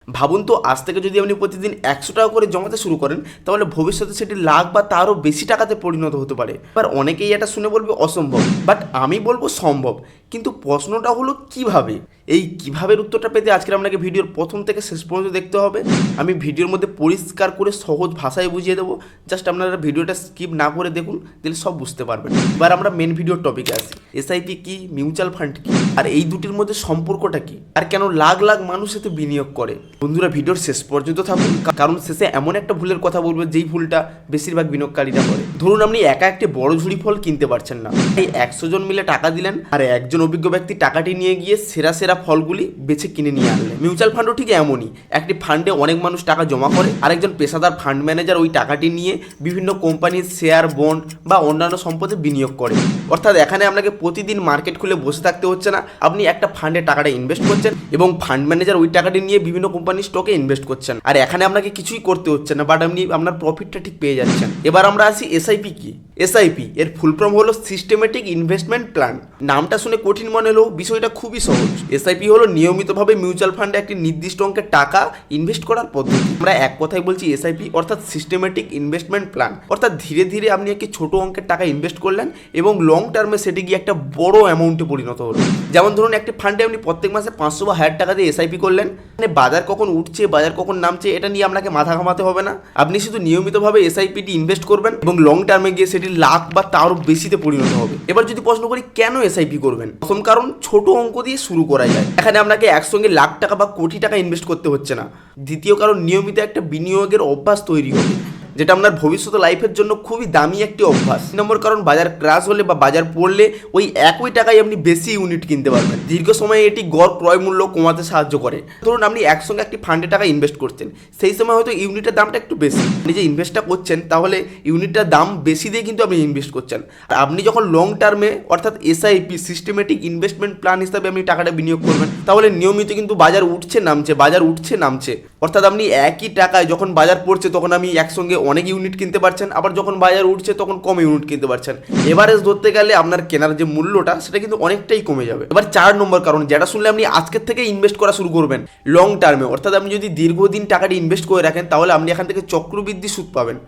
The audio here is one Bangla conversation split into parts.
ভাবুন তো, আজ থেকে যদি আপনি প্রতিদিন 100 টাকা করে জমাতে শুরু করেন, তাহলে ভবিষ্যতে সেটি লাখ বা তারও বেশি টাকাতে পরিণত হতে পারে। এবার অনেকেই এটা শুনে বলবে অসম্ভব, বাট আমি বলবো সম্ভব। কিন্তু প্রশ্নটা হলো কিভাবে। এই কিভাবের উত্তরটা পেতে আজকে আপনাকে ভিডিওর প্রথম থেকে শেষ পর্যন্ত দেখতে হবে। আমি ভিডিওর মধ্যে পরিষ্কার করে সহজ ভাষায় বুঝিয়ে দেবো, জাস্ট আপনারা ভিডিওটা স্কিপ না করে দেখুন, দিলে সব বুঝতে পারবেন। এবার আমরা মেন ভিডিওর টপিকে আসি। এসআইপি কি, মিউচুয়াল ফান্ড কি, আর এই দুটির মধ্যে সম্পর্কটা কি, আর কেন লাখ লাখ মানুষ এতে বিনিয়োগ করে। বন্ধুরা, ভিডিওর শেষ পর্যন্ত থাকুন, কারণ শেষে এমন একটা ভুলের কথা বলবো যেই ভুলটা বেশিরভাগ বিনিয়োগকারীরা করে। ধরুন আপনি একা একটি বড় ঝুড়ি ফল কিনতে পারছেন না, এই 100 জন মিলে টাকা দিলেন, আর একজন অভিজ্ঞ ব্যক্তি টাকাটি নিয়ে গিয়ে সেরা সেরা ফলগুলি বেছে কিনে নিয়ে আনলেন। মিউচুয়াল ফান্ডও ঠিক এমনই। একটি ফান্ডে অনেক মানুষ টাকা জমা করে, আরেকজন পেশাদার ফান্ড ম্যানেজার ওই টাকাটি নিয়ে বিভিন্ন কোম্পানির শেয়ার, বন্ড বা অন্যান্য সম্পদে বিনিয়োগ করে। অর্থাৎ এখানে আপনাকে প্রতিদিন মার্কেট খুলে বসে থাকতে হচ্ছে না, আপনি একটা ফান্ডে টাকাটা ইনভেস্ট করছেন এবং ফান্ড ম্যানেজার ওই টাকাটি নিয়ে বিভিন্ন কোম্পানির স্টকে ইনভেস্ট করছেন, আর এখানে আপনাকে কিছুই করতে হচ্ছে না, বাট আপনি আপনার প্রফিটটা ঠিক পেয়ে যাচ্ছেন। এবার আমরা আসি এসআইপি কি। এসআইপি এর ফুল ফর্ম হলো সিস্টেমেটিক ইনভেস্টমেন্ট প্ল্যান। নামটা শুনে কঠিন মনে হলেও বিষয়টা খুবই সহজ। এসআইপি হলো নিয়মিতভাবে মিউচুয়াল ফান্ডে একটি নির্দিষ্ট অঙ্কের টাকা ইনভেস্ট করার পদ্ধতি। আমরা এক কথায় বলছি এসআইপি অর্থাৎ সিস্টেমেটিক ইনভেস্টমেন্ট প্ল্যান। অর্থাৎ ধীরে ধীরে আপনি একটি ছোট অঙ্কের টাকা ইনভেস্ট করলেন এবং লং টার্মে সেটি গিয়ে একটা বড় অ্যামাউন্টে পরিণত হলো। যেমন ধরুন একটি ফান্ডে আপনি প্রত্যেক মাসে 500 বা 1000 টাকা দিয়ে এসআইপি করলেন, মানে বাজার কখন উঠছে, বাজার কখন নামছে, এটা নিয়ে আপনাকে মাথা ঘামাতে হবে না। আপনি শুধু নিয়মিতভাবে এসআইপিটি ইনভেস্ট করবেন এবং লং টার্মে গিয়ে সেটি লাখ বা তারও বেশিতে পরিণত হবে। এবার যদি প্রশ্ন করি কেন এসআইপি করবেন, প্রথম কারণ ছোট অঙ্ক দিয়ে শুরু করা যায়। এখানে আপনাকে একসঙ্গে লাখ টাকা বা কোটি টাকা ইনভেস্ট করতে হচ্ছে না। দ্বিতীয় কারণ, নিয়মিত একটা বিনিয়োগের অভ্যাস তৈরি হবে, যেটা আপনার ভবিষ্যৎ লাইফের জন্য খুবই দামি একটি অভ্যাস। 3 নম্বর কারণ, বাজার ক্রাশ হলে বা বাজার পড়লে ওই একই টাকায় আপনি বেশি ইউনিট কিনতে পারবেন। দীর্ঘ সময়ে এটি গড় ক্রয় মূল্য কমাতে সাহায্য করে। ধরুন আপনি একসঙ্গে একটি ফান্ডে টাকা ইনভেস্ট করছেন, সেই সময় হয়তো ইউনিটের দামটা একটু বেশি, আপনি যে ইনভেস্টটা করছেন তাহলে ইউনিটটার দাম বেশি দিয়ে কিন্তু আপনি ইনভেস্ট করছেন। আর আপনি যখন লং টার্মে অর্থাৎ এসআইপি সিস্টেমেটিক ইনভেস্টমেন্ট প্ল্যান হিসাবে আপনি টাকাটা বিনিয়োগ করবেন, তাহলে নিয়মিত কিন্তু বাজার উঠছে নামছে, বাজার উঠছে নামছে, অর্থাৎ আপনি একই টাকায় যখন বাজার পড়ছে তখন আপনি একসঙ্গে অনেক ইউনিট কিনতে পারছেন, আবার যখন বাজার উঠছে তখন কম ইউনিট কিনতে পারছেন। এভারেজ ধরতে গেলে আপনার কেনার যে মূল্যটা সেটা কিন্তু অনেকটাই কমে যাবে। এবার 4 নম্বর কারণ, যেটা শুনলে আপনি আজকের থেকে ইনভেস্ট করা শুরু করবেন লং টার্মে, অর্থাৎ আপনি যদি দীর্ঘদিন টাকাটি ইনভেস্ট করে রাখেন তাহলে আপনি এখান থেকে চক্রবৃদ্ধি সুদ পাবেন,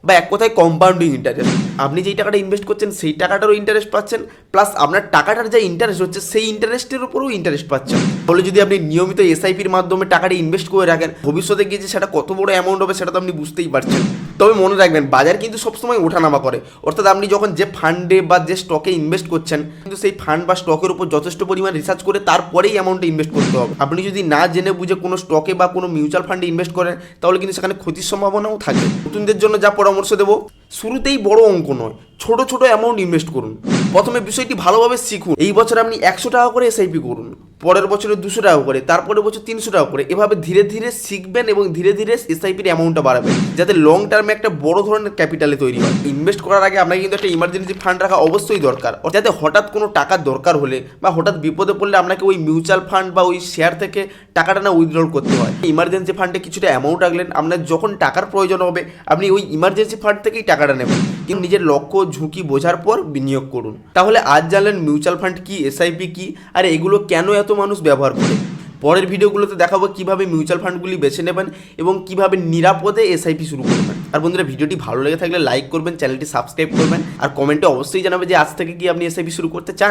বা এক কথায় কম্পাউন্ডিং ইন্টারেস্ট। আপনি যেই টাকাটা ইনভেস্ট করছেন সেই টাকাটারও ইন্টারেস্ট পাচ্ছেন, প্লাস আপনার টাকাটার যে ইন্টারেস্ট হচ্ছে সেই ইন্টারেস্টের উপরেও ইন্টারেস্ট পাচ্ছেন। তাহলে যদি আপনি নিয়মিত এসআইপির মাধ্যমে টাকাটা ইনভেস্ট করে রাখেন, ভবিষ্যতে গিয়ে যে সেটা কত বড় অ্যামাউন্ট হবে সেটা তো আপনি বুঝতেই পারছেন। তবে মনে রাখবেন, বাজার কিন্তু সবসময় ওঠানামা করে, অর্থাৎ আপনি যখন যে ফান্ডে বা যে স্টকে ইনভেস্ট করছেন, কিন্তু সেই ফান্ড বা স্টকের উপর যথেষ্ট পরিমাণ রিসার্চ করে তারপরেই অ্যামাউন্টে ইনভেস্ট করতে হবে। আপনি যদি না জেনে বুঝে কোনো স্টকে বা কোনো মিউচুয়াল ফান্ডে ইনভেস্ট করেন, তাহলে কিন্তু সেখানে ক্ষতির সম্ভাবনাও থাকে। নতুনদের জন্য যা পরামর্শ দেবো, শুরুতেই বড় অঙ্ক নয়, ছোট ছোট অ্যামাউন্ট ইনভেস্ট করুন। প্রথমে বিষয়টি ভালোভাবে শিখুন। এই বছর আপনি 100 টাকা করে এসআইপি করুন, পরের বছরে 200 টাকা করে, তারপরের বছর 300 টাকা করে। এভাবে ধীরে ধীরে শিখবেন এবং ধীরে ধীরে এসআইপির অ্যামাউন্টটা বাড়াবেন, যাতে লং টার্মে একটা বড় ধরনের ক্যাপিটালে তৈরি হয়। ইনভেস্ট করার আগে আপনাকে কিন্তু একটা ইমার্জেন্সি ফান্ড রাখা অবশ্যই দরকার, যাতে হঠাৎ কোনো টাকার দরকার হলে বা হঠাৎ বিপদে পড়লে আপনাকে ওই মিউচুয়াল ফান্ড বা ওই শেয়ার থেকে টাকাটা না উইথড্রল করতে হয়। ইমার্জেন্সি ফান্ডে কিছুটা অ্যামাউন্ট রাখলেন, আপনার যখন টাকার প্রয়োজন হবে আপনি ওই ইমার্জেন্সি ফান্ড থেকেই টাকাটা নেবেন, কিন্তু নিজের লক্ষ্য ঝুঁকি বোঝার পর বিনিয়োগ করুন। তাহলে আজ জানলেন মিউচুয়াল ফান্ড কি, এসআইপি কি, আর এগুলো কেন এত মানুষ ব্যবহার করে। পরের ভিডিওগুলোতে দেখাবো কিভাবে মিউচুয়াল ফান্ডগুলি বেছে নেবেন এবং কিভাবে নিরাপদে এসআইপি শুরু করবেন। আর বন্ধুরা, ভিডিওটি ভালো লেগে থাকলে লাইক করবেন, চ্যানেলটি সাবস্ক্রাইব করবেন, আর কমেন্টে অবশ্যই জানাবে যে আজ থেকে কি আপনি এসআইপি শুরু করতে চান।